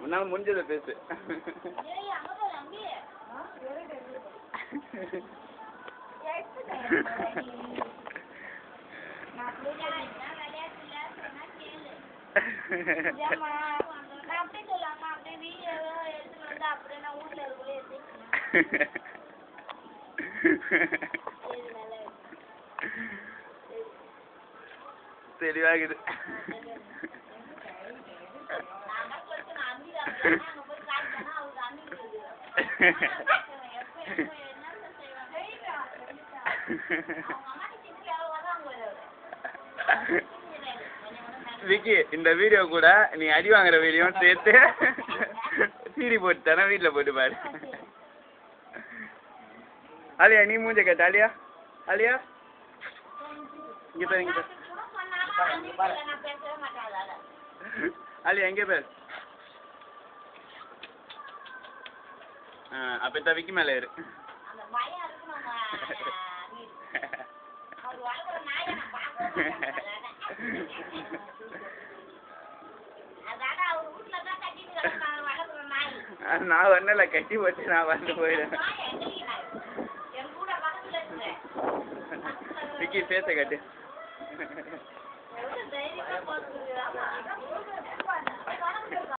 உன்னால முடிஞ்சதை பேசு. தெளிவாகுது. விக்கி, இந்த வீடியோ கூட நீ அடி வாங்குற வீடியோ சேர்த்து சீடி போட்டு தானே வீட்டில் போட்டு பாரு. ஆலியா, நீ மூஞ்ச கேட்ட. ஆலியா, ஆலியா இங்க பாரு, இங்க பாரு. ஆலியா எங்கே பேர்? அப்ப விக்கி மேல ஏறு. நான் ஒன்னும் கட்டி போட்டு நான் வந்து போயிடுறேன். விக்கி பேச கட்டு.